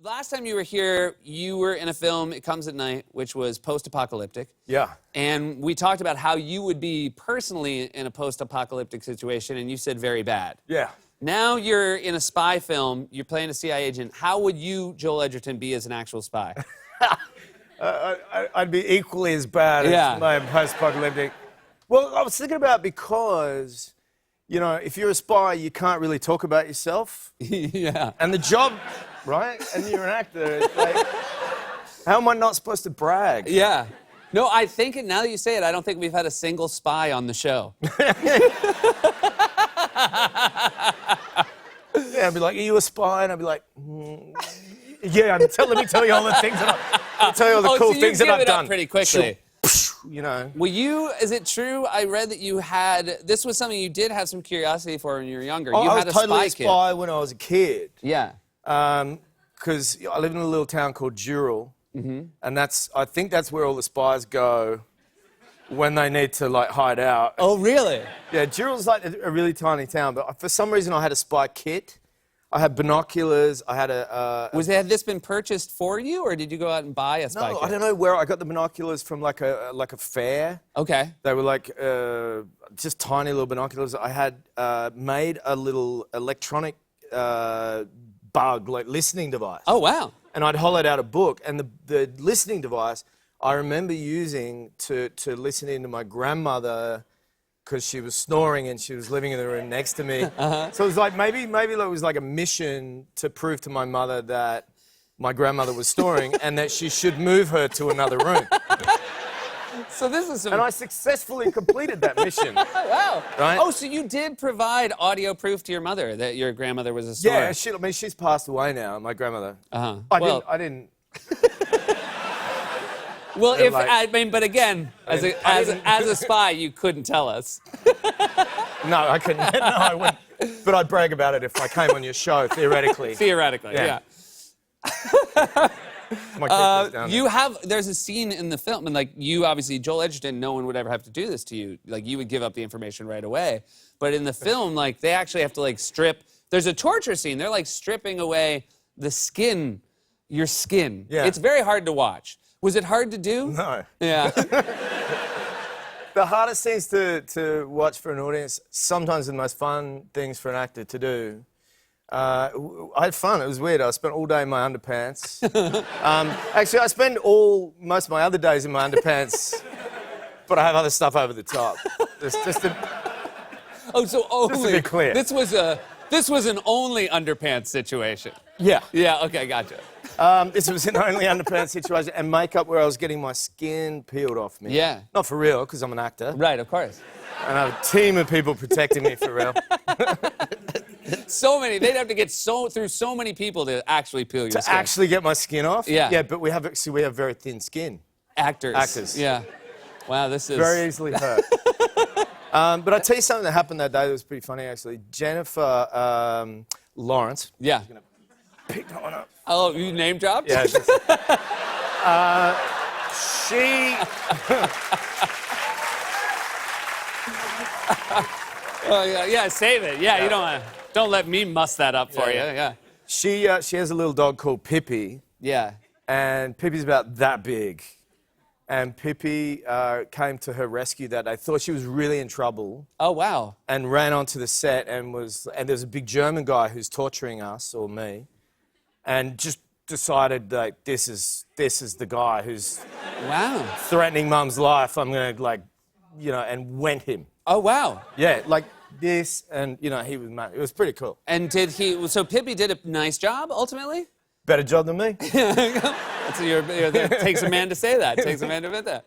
last time you were here, you were in a film, It Comes at Night, which was post-apocalyptic. Yeah. And we talked about how you would be personally in a post-apocalyptic situation, and you said very bad. Yeah. Now you're in a spy film, you're playing a CIA agent. How would you, Joel Edgerton, be as an actual spy? I'd be equally as bad as my post-apocalyptic. Well, I was thinking about because, you know, if you're a spy, you can't really talk about yourself. Yeah. And the job, right? And you're an actor. It's like, how am I not supposed to brag? Yeah. No, I think, now that you say it, I don't think we've had a single spy on the show. Yeah, I'd be like, are you a spy? And I'd be like, yeah, let me tell you all the things that I'll tell you all the cool things that I've done. Pretty quickly. You know. Well, is it true? I read that you had, this was something you did have some curiosity for when you were younger. You I had was a totally spy a spy when I was a kid. Yeah. Because I live in a little town called Dural, and I think that's where all the spies go when they need to like hide out. Oh, really? Yeah, Dural's like a really tiny town, but for some reason I had a spy kit. I had binoculars. I had Had this been purchased for you, or did you go out and buy a spy kit? I don't know where I got the binoculars from. Like a fair. Okay. They were like just tiny little binoculars. I had made a little electronic bug, like listening device. Oh, wow. And I'd hollowed out a book, and the listening device I remember using to listen into my grandmother because she was snoring and she was living in the room next to me. So it was like maybe it was like a mission to prove to my mother that my grandmother was snoring and that she should move her to another room. So this is some... And I successfully completed that mission. Wow. Right? Oh, so you did provide audio proof to your mother that your grandmother was a snorer. Yeah, she's passed away now, my grandmother. Uh-huh. I didn't. Well, but again, as a spy, you couldn't tell us. No, I couldn't. No, I wouldn't. But I'd brag about it if I came on your show, theoretically. Theoretically, yeah. There's a scene in the film, and like you, obviously, Joel Edgerton, no one would ever have to do this to you. Like you would give up the information right away. But in the film, like they actually have to like strip. There's a torture scene. They're like stripping away the skin, your skin. Yeah. It's very hard to watch. Was it hard to do? No. Yeah. The hardest things to watch for an audience, sometimes the most fun things for an actor to do. I had fun. It was weird. I spent all day in my underpants. Actually, I spend most of my other days in my underpants, but I have other stuff over the top. Just to be clear. This was an only underpants situation. Yeah. Yeah. Okay. Gotcha. This was an only underpants situation, and makeup where I was getting my skin peeled off me. Yeah. Not for real, because I'm an actor. Right. Of course. And I have a team of people protecting me for real. So many. They'd have to get through so many people to actually peel your skin. To actually get my skin off? Yeah. Yeah, but we have very thin skin. Actors. Yeah. Wow, this is... Very easily hurt. But I'll tell you something that happened that day that was pretty funny, actually. Jennifer Lawrence. Yeah. I'm gonna pick that one up. Oh, you name dropped? Yeah. She... Oh, yeah, save it. Yeah, you don't let me muss that up for you. Yeah. She has a little dog called Pippi. Yeah. And Pippi's about that big. And Pippi came to her rescue that day, thought she was really in trouble. Oh, wow. And ran onto the set and there's a big German guy who's torturing us, or me, and just decided like this is the guy who's threatening Mum's life. I'm gonna and went him. Oh, wow. Yeah, like this, and he was mad. It was pretty cool. And so Pippi did a nice job ultimately? Better job than me. It takes a man to say that. It takes a man to admit that.